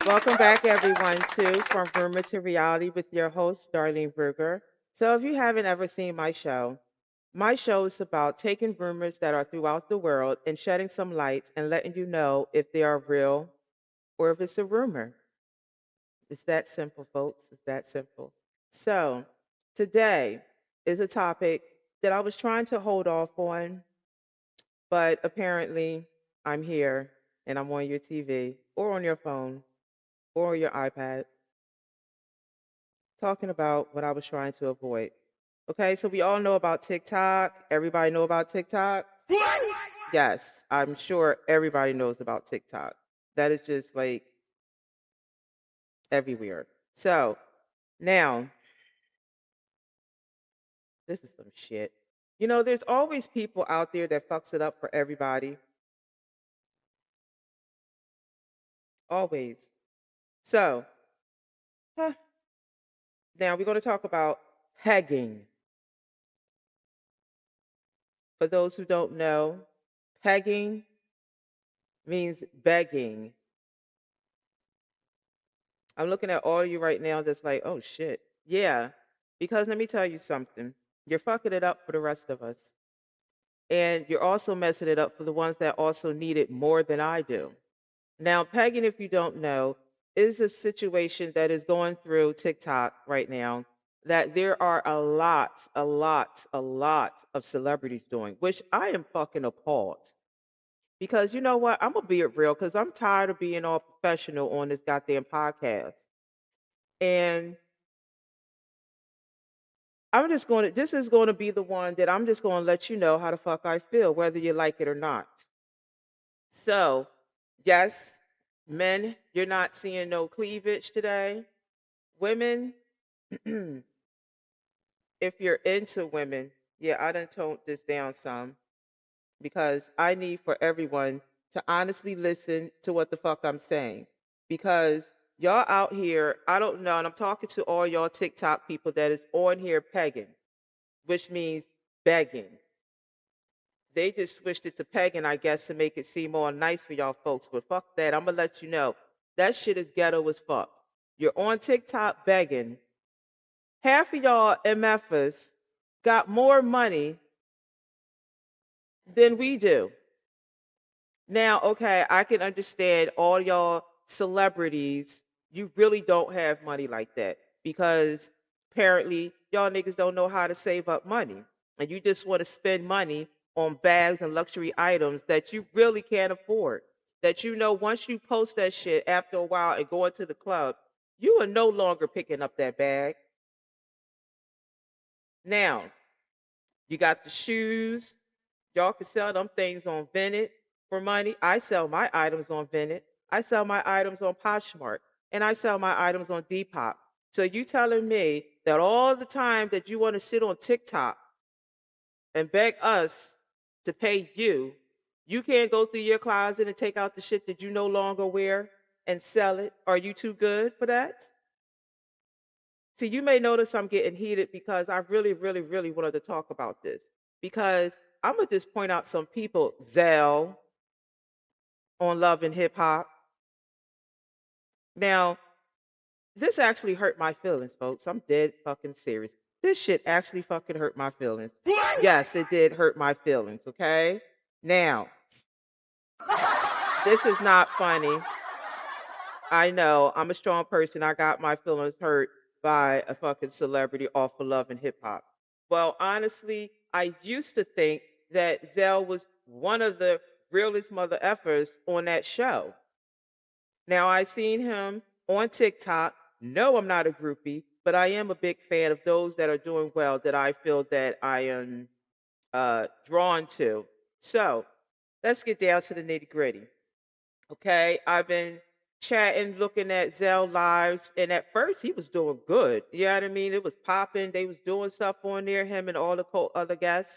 Welcome back, everyone, to From Rumor to Reality with your host, Darlene Bruger. So, if you haven't ever seen my show is about taking rumors that are throughout the world and shedding some light and letting you know if they are real or if it's a rumor. It's that simple, folks. It's that simple. So, today is a topic that I was trying to hold off on, but apparently I'm here and I'm on your TV or on your phone or your iPad talking about what I was trying to avoid. Okay, so we all know about TikTok. Everybody know about TikTok? Yes, I'm sure everybody knows about TikTok. That is just like everywhere. So now, this is some shit. You know, there's always people out there that fucks it up for everybody. Always. So, huh, now we're going to talk about pegging. For those who don't know, pegging means begging. I'm looking at all of you right now that's like, oh shit. Yeah. Because let me tell you something. You're fucking it up for the rest of us. And you're also messing it up for the ones that also need it more than I do. Now, pegging, if you don't know, is a situation that is going through TikTok right now that there are a lot of celebrities doing, which I am fucking appalled. Because you know what? I'm gonna be it real because I'm tired of being all professional on this goddamn podcast. And this is going to be the one that I'm just going to let you know how the fuck I feel, whether you like it or not. So, yes, men, you're not seeing no cleavage today. Women, if you're into women, yeah, I done toned this down some because I need for everyone to honestly listen to what the fuck I'm saying. Because y'all out here, I don't know, and I'm talking to all y'all TikTok people that is on here pegging, which means begging. They just switched it to pegging, I guess, to make it seem more nice for y'all folks. But fuck that. I'm gonna let you know. That shit is ghetto as fuck. You're on TikTok begging. Half of y'all MFers got more money than we do. Now, okay, I can understand all y'all celebrities, you really don't have money like that because apparently y'all niggas don't know how to save up money. And you just want to spend money on bags and luxury items that you really can't afford. That you know once you post that shit after a while and go into the club, you are no longer picking up that bag. Now, you got the shoes. Y'all can sell them things on Vinted for money. I sell my items on Vinted. I sell my items on Poshmark. And I sell my items on Depop. So you telling me that all the time that you want to sit on TikTok and beg us to pay you, you can't go through your closet and take out the shit that you no longer wear and sell it? Are you too good for that? See, you may notice I'm getting heated because I really, really, really wanted to talk about this. Because I'm gonna just point out some people, Zell on Love and Hip Hop. Now, this actually hurt my feelings, folks. I'm dead fucking serious. This shit actually fucking hurt my feelings. Yes, it did hurt my feelings, okay? Now, this is not funny. I know I'm a strong person. I got my feelings hurt by a fucking celebrity off of Love and Hip Hop. Well, honestly, I used to think that Zell was one of the realest mother effers on that show. Now I seen him on TikTok. No, I'm not a groupie, but I am a big fan of those that are doing well that I feel that I am drawn to. So let's get down to the nitty gritty. Okay, I've been chatting, looking at Zell lives, and at first he was doing good. You know what I mean? It was popping. They was doing stuff on there, him and all the other guests.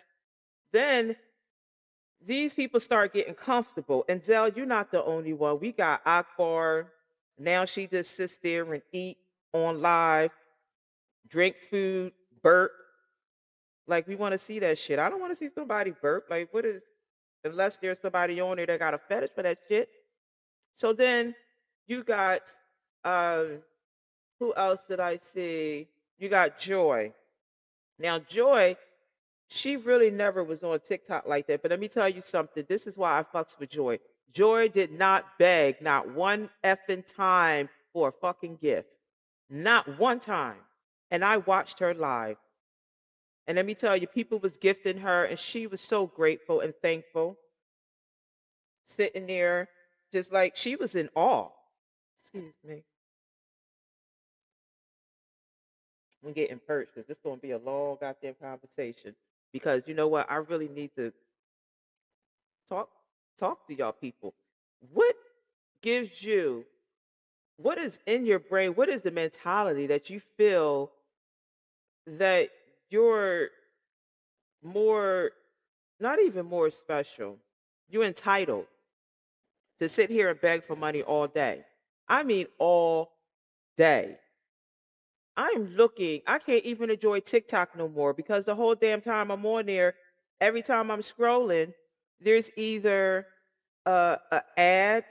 Then these people start getting comfortable. And Zell, you're not the only one. We got Akbar. Now she just sits there and eat on live, drink food, burp. Like we want to see that shit. I don't want to see somebody burp. Like what is unless there's somebody on there that got a fetish for that shit. So then you got Um, who else did I see? You got Joy. Now, Joy, she really never was on TikTok like that. But let me tell you something. This is why I fucks with Joy. Joy did not beg, not one effing time for a fucking gift. Not one time. And I watched her live. And let me tell you, people was gifting her, and she was so grateful and thankful, sitting there, just like she was in awe. Excuse me. I'm getting perched because this is going to be a long goddamn conversation. Because you know what? I really need to talk talk to y'all people. What gives you, what is in your brain? What is the mentality that you feel that you're more, not even more special, you're entitled to sit here and beg for money all day? I mean, all day. I'm looking, I can't even enjoy TikTok no more because the whole damn time I'm on there, every time I'm scrolling, there's either a ad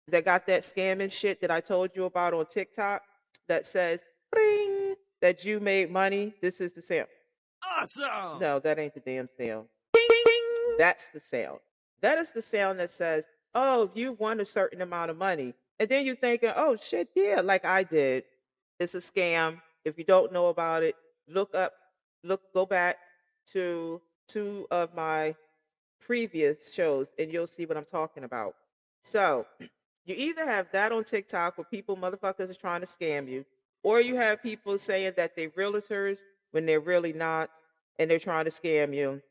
that got that scamming shit that I told you about on TikTok that says, "Bring that you made money. This is the sound." Awesome! No, that ain't the damn sound. That's the sound. That is the sound that says, "Oh, you won a certain amount of money," and then you're thinking, "Oh shit, yeah, like I did." It's a scam. If you don't know about it, look up, go back to two of my previous shows, and you'll see what I'm talking about. So, you either have that on TikTok where people, motherfuckers, are trying to scam you, or you have people saying that they're realtors when they're really not, and they're trying to scam you.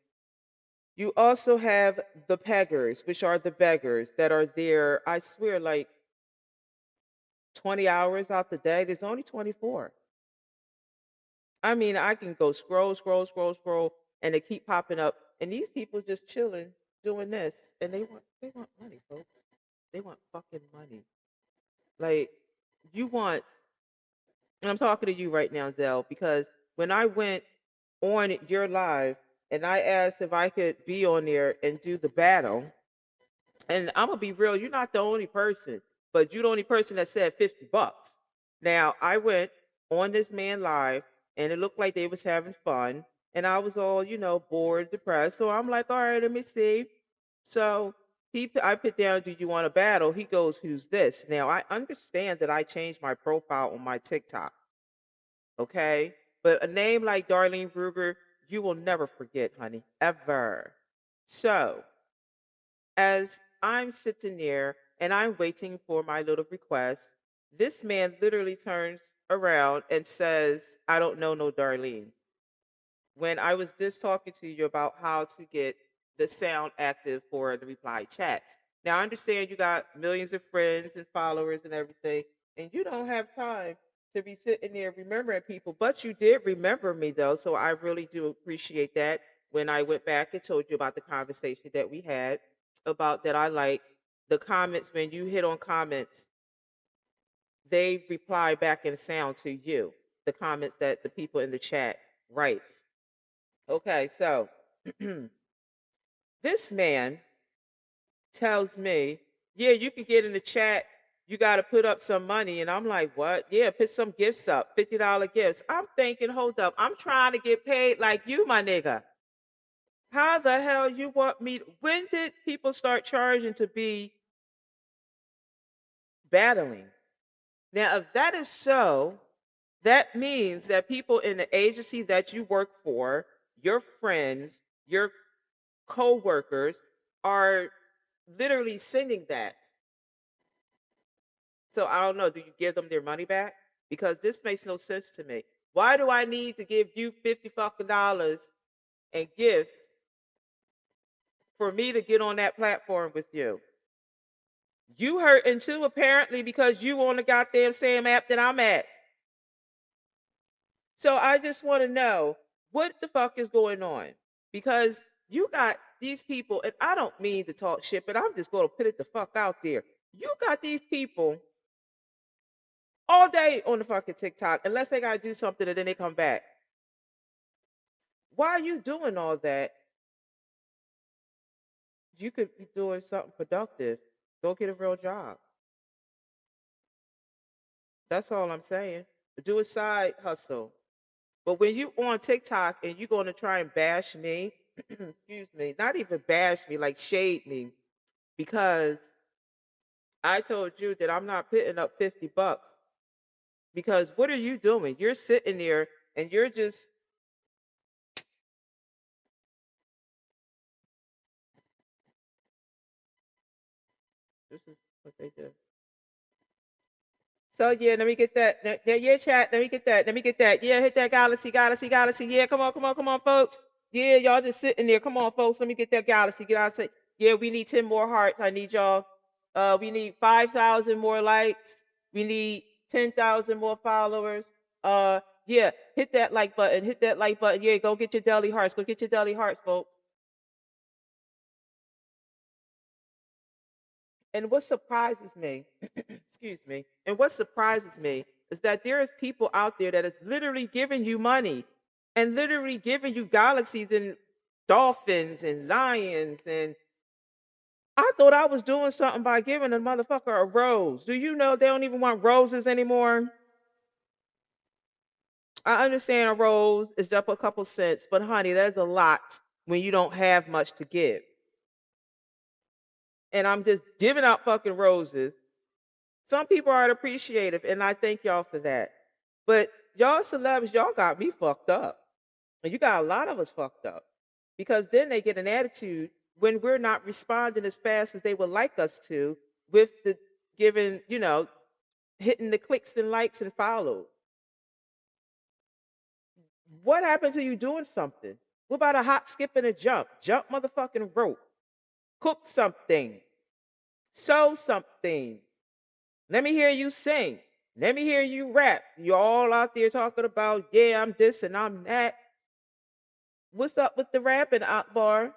You also have the peggers, which are the beggars that are there, I swear, like 20 hours out the day. There's only 24. I mean, I can go scroll, scroll, scroll, scroll, and they keep popping up. And these people just chilling, doing this, and they want money, folks. They want fucking money. Like you want. And I'm talking to you right now, Zell, because when I went on your live and I asked if I could be on there and do the battle, and I'm gonna be real, you're not the only person, but you're the only person that said $50. Now I went on this man live and it looked like they was having fun, and I was all, bored, depressed. So I'm like, all right, let me see. So I put down, do you want to battle? He goes, who's this? Now I understand that I changed my profile on my TikTok, okay? But a name like Darlene Ruger, you will never forget, honey, ever. So as I'm sitting there and I'm waiting for my little request, this man literally turns around and says, I don't know no Darlene. When I was just talking to you about how to get the sound active for the reply chats. Now, I understand you got millions of friends and followers and everything, and you don't have time to be sitting there remembering people, but you did remember me though, so I really do appreciate that. When I went back and told you about the conversation that we had about that, I like the comments. When you hit on comments, they reply back in sound to you, the comments that the people in the chat writes. Okay, so this man tells me, yeah, you can get in the chat. You got to put up some money. And I'm like, what? Yeah, put some gifts up, $50 gifts. I'm thinking, hold up. I'm trying to get paid like you, my nigga. How the hell you want me? When did people start charging to be battling? Now, if that is so, that means that people in the agency that you work for, your friends, your co-workers are literally sending that. So I don't know, do you give them their money back? Because this makes no sense to me. Why do I need to give you 50 fucking dollars and gifts for me to get on that platform with you? You hurting too, apparently, because you on the goddamn same app that I'm at. So I just want to know what the fuck is going on, because you got these people, and I don't mean to talk shit, but I'm just going to put it the fuck out there. You got these people all day on the fucking TikTok, unless they got to do something and then they come back. Why are you doing all that? You could be doing something productive. Go get a real job. That's all I'm saying. Do a side hustle. But when you on TikTok and you're going to try and bash me, excuse me, not even bash me, like shade me, because I told you that I'm not putting up $50. Because what are you doing? You're sitting there and you're just, this is what they do. So yeah, let me get that. Yeah, chat. Let me get that. Let me get that. Yeah, hit that galaxy, galaxy, galaxy. Yeah, come on, come on, come on, folks. Yeah, y'all just sitting there. Come on, folks. Let me get that galaxy. Get out. Say, yeah, we need 10 more hearts. I need y'all. We need 5,000 more likes. We need 10,000 more followers. Yeah, hit that like button. Hit that like button. Yeah, go get your deli hearts. Go get your deli hearts, folks. And what surprises me, excuse me, and what surprises me is that there is people out there that is literally giving you money and literally giving you galaxies and dolphins and lions. And I thought I was doing something by giving a motherfucker a rose. Do you know they don't even want roses anymore? I understand a rose is just a couple cents, but honey, there's a lot when you don't have much to give. And I'm just giving out fucking roses. Some people aren't appreciative, and I thank y'all for that. But y'all celebs, y'all got me fucked up. And you got a lot of us fucked up. Because then they get an attitude when we're not responding as fast as they would like us to with the giving, hitting the clicks and likes and follows. What happened to you doing something? What about a hop, skip, and a jump? Jump motherfucking rope. Cook something. Sew something. Let me hear you sing. Let me hear you rap. You all out there talking about, yeah, I'm this and I'm that. What's up with the rapping, Akbar?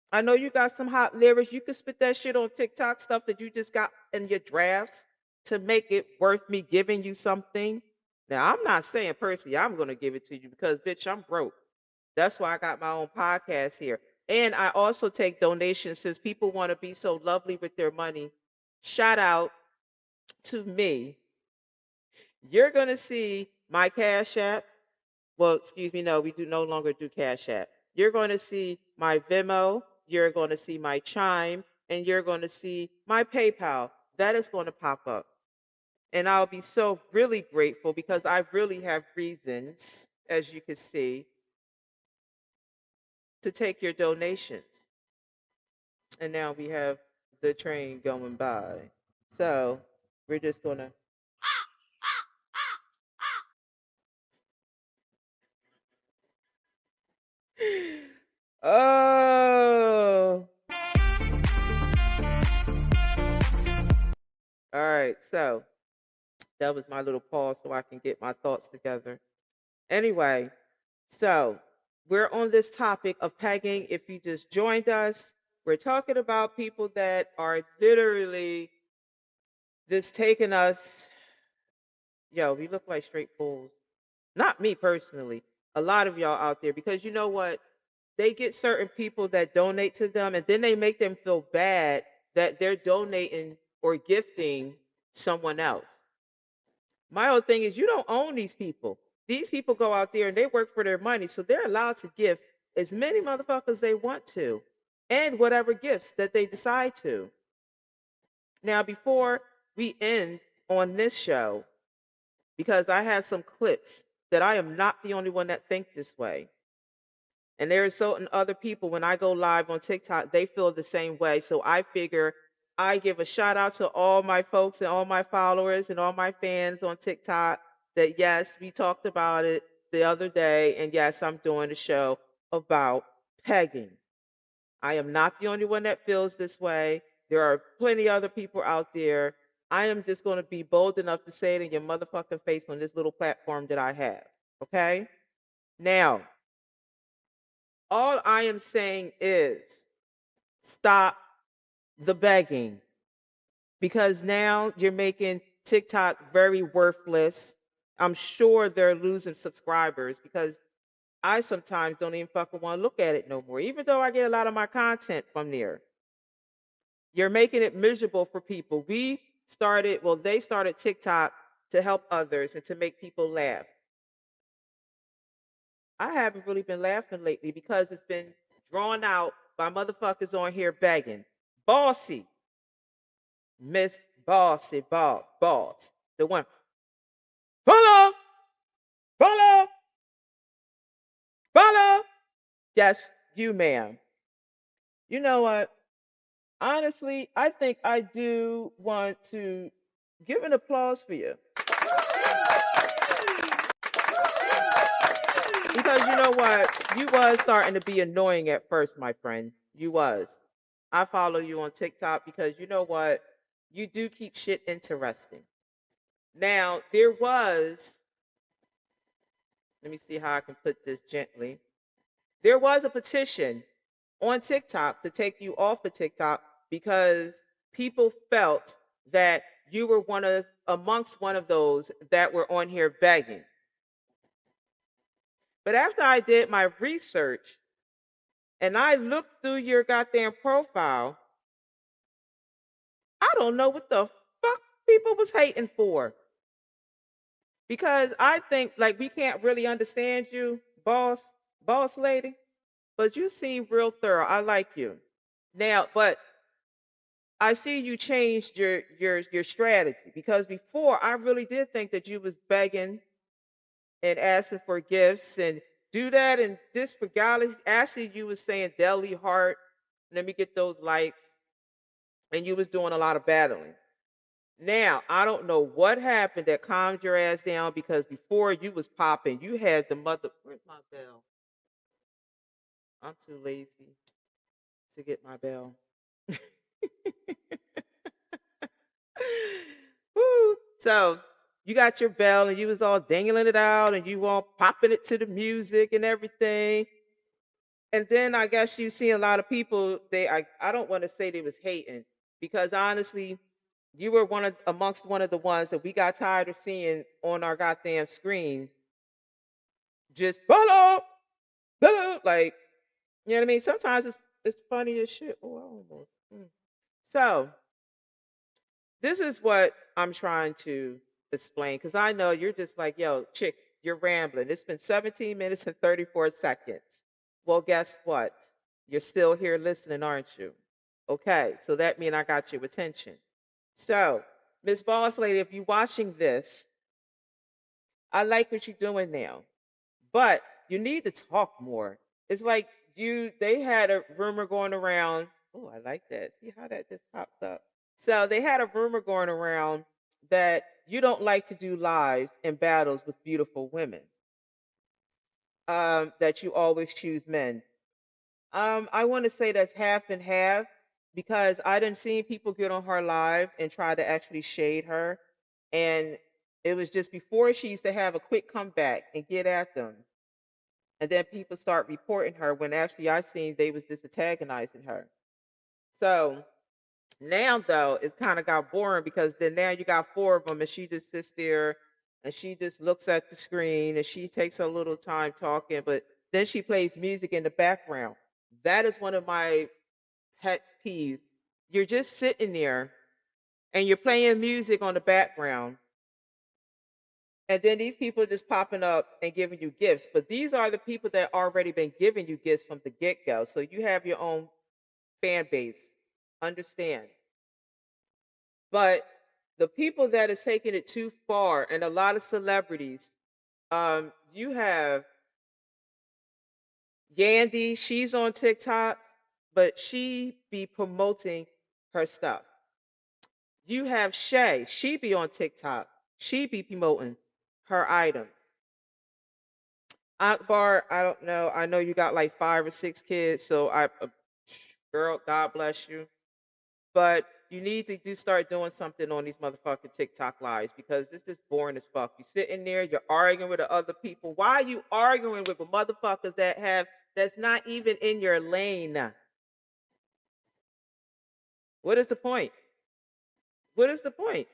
I know you got some hot lyrics. You can spit that shit on TikTok, stuff that you just got in your drafts to make it worth me giving you something. Now, I'm not saying personally I'm going to give it to you because, bitch, I'm broke. That's why I got my own podcast here. And I also take donations since people want to be so lovely with their money. Shout out to me. You're going to see my Cash App. Well, excuse me, no, we do no longer do Cash App. You're going to see my Venmo, you're going to see my Chime, and you're going to see my PayPal. That is going to pop up. And I'll be so really grateful because I really have reasons, as you can see, to take your donations. And now we have the train going by. So we're just going to. Oh. All right. So that was my little pause so I can get my thoughts together. Anyway, so we're on this topic of pegging. If you just joined us, we're talking about people that are literally just taking us. Yo, we look like straight fools. Not me personally. A lot of y'all out there, because you know what? They get certain people that donate to them, and then they make them feel bad that they're donating or gifting someone else. My whole thing is you don't own these people. These people go out there and they work for their money, so they're allowed to give as many motherfuckers they want to, and whatever gifts that they decide to. Now, before we end on this show, because I have some clips that I am not the only one that think this way. And there are certain other people when I go live on TikTok, they feel the same way. So I figure I give a shout out to all my folks and all my followers and all my fans on TikTok that yes, we talked about it the other day. And yes, I'm doing a show about pegging. I am not the only one that feels this way. There are plenty other people out there. I am just going to be bold enough to say it in your motherfucking face on this little platform that I have. Okay? Now, all I am saying is stop the begging because now you're making TikTok very worthless. I'm sure they're losing subscribers because I sometimes don't even fucking want to look at it no more, even though I get a lot of my content from there. You're making it miserable for people. They started TikTok to help others and to make people laugh. I haven't really been laughing lately because it's been drawn out by motherfuckers on here begging. Bossy, Miss Bossy, boss. The one, follow, follow, follow. Yes, you, ma'am. You know what? Honestly, I think I do want to give an applause for you. Because you know what? You was starting to be annoying at first, my friend. You was. I follow you on TikTok because you know what? You do keep shit interesting. Now, there was, let me see how I can put this gently. There was a petition on TikTok to take you off of TikTok because people felt that you were amongst one of those that were on here begging. But after I did my research and I looked through your goddamn profile, I don't know what the fuck people was hating for. Because I think like we can't really understand you, boss lady, but you seem real thorough. I like you. Now, but I see you changed your strategy because before I really did think that you was begging and asking for gifts and do that and this for golly. Actually, you was saying deli heart. Let me get those likes, and you was doing a lot of battling. Now I don't know what happened that calmed your ass down because before you was popping, you had the mother. Where's my bell? I'm too lazy to get my bell. Woo. So you got your bell and you was all dangling it out and you all popping it to the music and everything. And then I guess you see a lot of people, I don't want to say they was hating because honestly, you were amongst one of the ones that we got tired of seeing on our goddamn screen. Just follow, like you know what I mean? Sometimes it's funny as shit. Oh, I almost. So this is what I'm trying to explain because I know you're just like, yo, chick, you're rambling. It's been 17 minutes and 34 seconds. Well, guess what? You're still here listening, aren't you? Okay, so that means I got your attention. So, Miss Boss Lady, if you're watching this, I like what you're doing now, but you need to talk more. It's like they had a rumor going around. Oh, I like that. See how that just pops up. So they had a rumor going around that you don't like to do lives and battles with beautiful women. That you always choose men. I want to say that's half and half because I didn't see people get on her live and try to actually shade her, and it was just before she used to have a quick comeback and get at them, and then people start reporting her when actually I seen they was just antagonizing her. So now though, it's kind of got boring because then now you got four of them, and she just sits there and she just looks at the screen and she takes a little time talking, but then she plays music in the background. That is one of my pet peeves. You're just sitting there and you're playing music on the background, and then these people are just popping up and giving you gifts. But these are the people that already been giving you gifts from the get go. So you have your own fan base. Understand? But the people that is taking it too far, and a lot of celebrities, you have Yandy, she's on TikTok, but she be promoting her stuff. You have Shay, she be on TikTok, she be promoting her items. Akbar, I don't know. I know you got like 5 or 6 kids, so girl, God bless you. But you need to start doing something on these motherfucking TikTok lives because this is boring as fuck. You sitting there, you're arguing with the other people. Why are you arguing with the motherfuckers that's not even in your lane? What is the point? What is the point?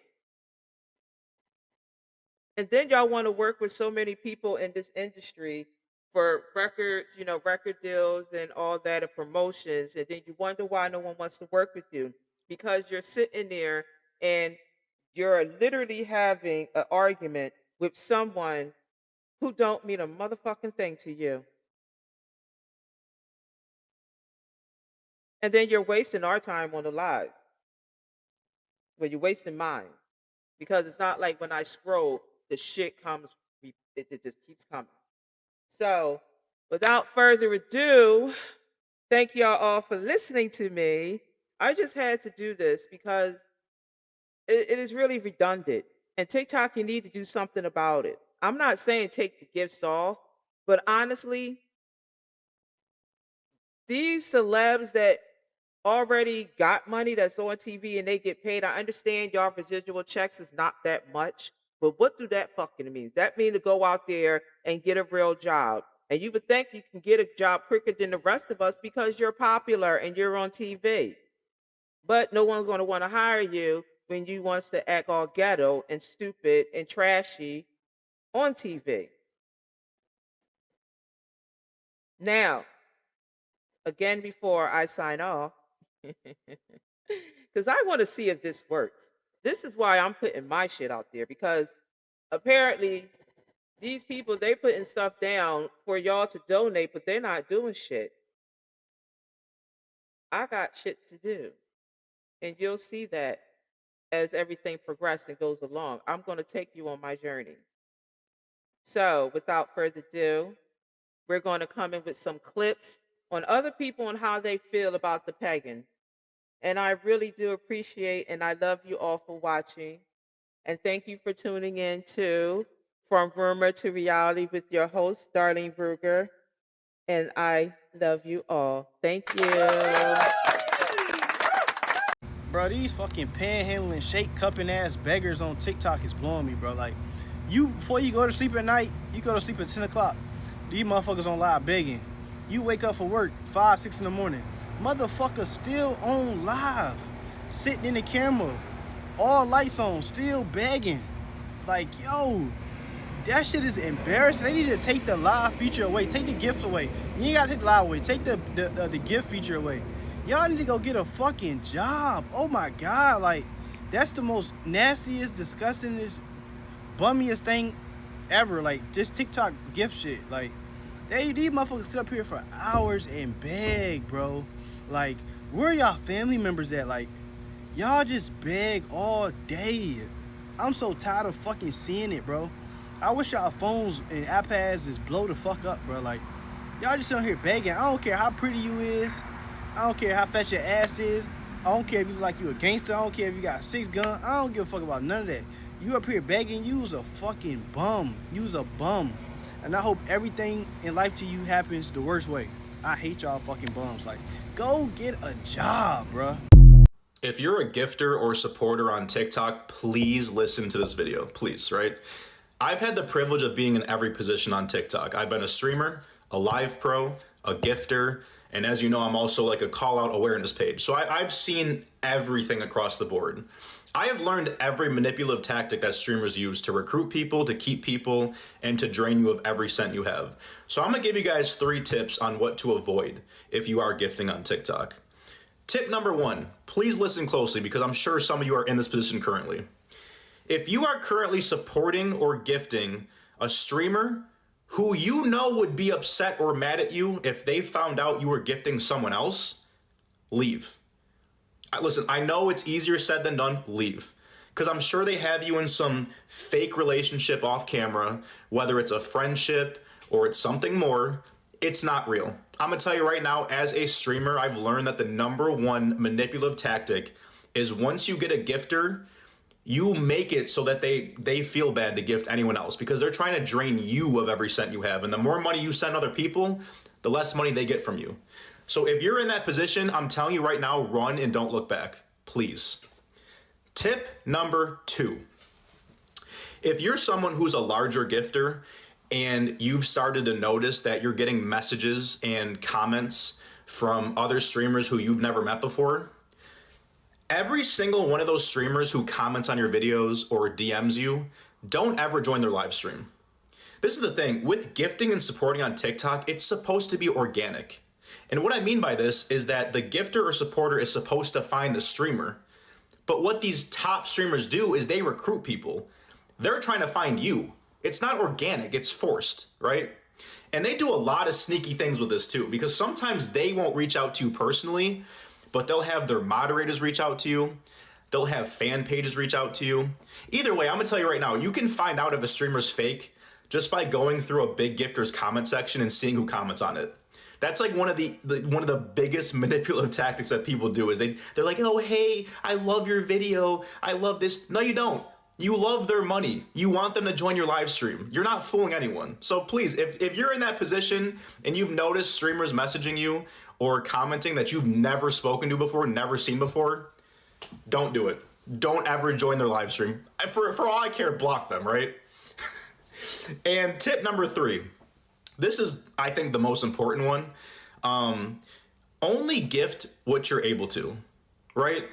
And then y'all want to work with so many people in this industry for records, record deals and all that and promotions. And then you wonder why no one wants to work with you because you're sitting there and You're literally having an argument with someone who don't mean a motherfucking thing to you. And then you're wasting our time on the lives. Well, you're wasting mine. Because it's not like when I scroll, the shit comes, it just keeps coming. So, without further ado, thank y'all all for listening to me. I just had to do this because it is really redundant. And TikTok, you need to do something about it. I'm not saying take the gifts off, but honestly, these celebs that already got money that's on TV and they get paid, I understand y'all residual checks is not that much, but what do that fucking mean? That mean to go out there and get a real job. And you would think you can get a job quicker than the rest of us because you're popular and you're on TV. But no one's going to want to hire you when you wants to act all ghetto and stupid and trashy on TV. Now, again, before I sign off, because I want to see if this works. This is why I'm putting my shit out there because apparently these people they putting stuff down for y'all to donate, but they're not doing shit. I got shit to do, and you'll see that as everything progresses and goes along. I'm going to take you on my journey. So, without further ado, we're going to come in with some clips on other people and how they feel about the pagan. And I really do appreciate and I love you all for watching. And thank you for tuning in to From Rumor to Reality with your host, Darlene Bruger. And I love you all. Thank you. Bro, these fucking panhandling, shake cupping ass beggars on TikTok is blowing me, bro. Like, before you go to sleep at night, you go to sleep at 10 o'clock. These motherfuckers on live begging. You wake up for work 5, 6 in the morning. Motherfuckers still on live, sitting in the camera, all lights on, still begging. Like, yo, that shit is embarrassing. They need to take the live feature away. Take the gifts away. You ain't gotta take the live away. Take the gift feature away. Y'all need to go get a fucking job. Oh my God, like, that's the most nastiest, disgustingest, bummiest thing ever. Like, this TikTok gift shit. Like, these motherfuckers sit up here for hours and beg, bro. Like, where are y'all family members at? Like, y'all just beg all day. I'm so tired of fucking seeing it, bro. I wish y'all phones and iPads just blow the fuck up, bro. Like, y'all just sit here begging. I don't care how pretty you is. I don't care how fat your ass is. I don't care if you look like you a gangster. I don't care if you got a 6 gun. I don't give a fuck about none of that. You up here begging, you's a fucking bum. You's a bum. And I hope everything in life to you happens the worst way. I hate y'all fucking bums. Like, go get a job, bruh. If you're a gifter or supporter on TikTok, please listen to this video, please, right? I've had the privilege of being in every position on TikTok. I've been a streamer, a live pro, a gifter, and as you know, I'm also like a call out awareness page. So I've seen everything across the board. I have learned every manipulative tactic that streamers use to recruit people, to keep people, and to drain you of every cent you have. So I'm gonna give you guys 3 tips on what to avoid if you are gifting on TikTok. Tip number 1, please listen closely because I'm sure some of you are in this position currently. If you are currently supporting or gifting a streamer who you know would be upset or mad at you if they found out you were gifting someone else, leave. Listen, I know it's easier said than done, leave. Because I'm sure they have you in some fake relationship off camera, whether it's a friendship or it's something more, it's not real. I'm gonna tell you right now, as a streamer, I've learned that the #1 manipulative tactic is once you get a gifter, you make it so that they feel bad to gift anyone else because they're trying to drain you of every cent you have. And the more money you send other people, the less money they get from you. So if you're in that position, I'm telling you right now, run and don't look back, please. Tip number 2. If you're someone who's a larger gifter and you've started to notice that you're getting messages and comments from other streamers who you've never met before, every single one of those streamers who comments on your videos or DMs you, don't ever join their live stream. This is the thing, with gifting and supporting on TikTok, it's supposed to be organic. And what I mean by this is that the gifter or supporter is supposed to find the streamer. But what these top streamers do is they recruit people. They're trying to find you. It's not organic, it's forced, right? And they do a lot of sneaky things with this too, because sometimes they won't reach out to you personally, but they'll have their moderators reach out to you. They'll have fan pages reach out to you. Either way, I'm gonna tell you right now, you can find out if a streamer's fake just by going through a big gifter's comment section and seeing who comments on it. That's like one of the biggest manipulative tactics that people do is they're like, oh, hey, I love your video. I love this. No, you don't. You love their money. You want them to join your live stream. You're not fooling anyone. So please, if you're in that position and you've noticed streamers messaging you or commenting that you've never spoken to before, never seen before, don't do it. Don't ever join their live stream. For all I care, block them, right? And tip number 3. This is, I think, the most important one. Only gift what you're able to, right?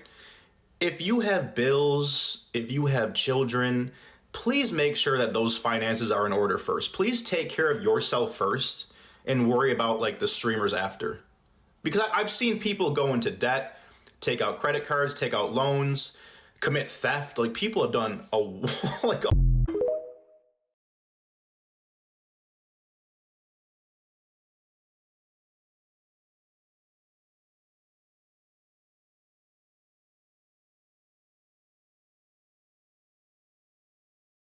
If you have bills, if you have children, please make sure that those finances are in order first. Please take care of yourself first and worry about like the streamers after. Because I've seen people go into debt, take out credit cards, take out loans, commit theft. Like people have done like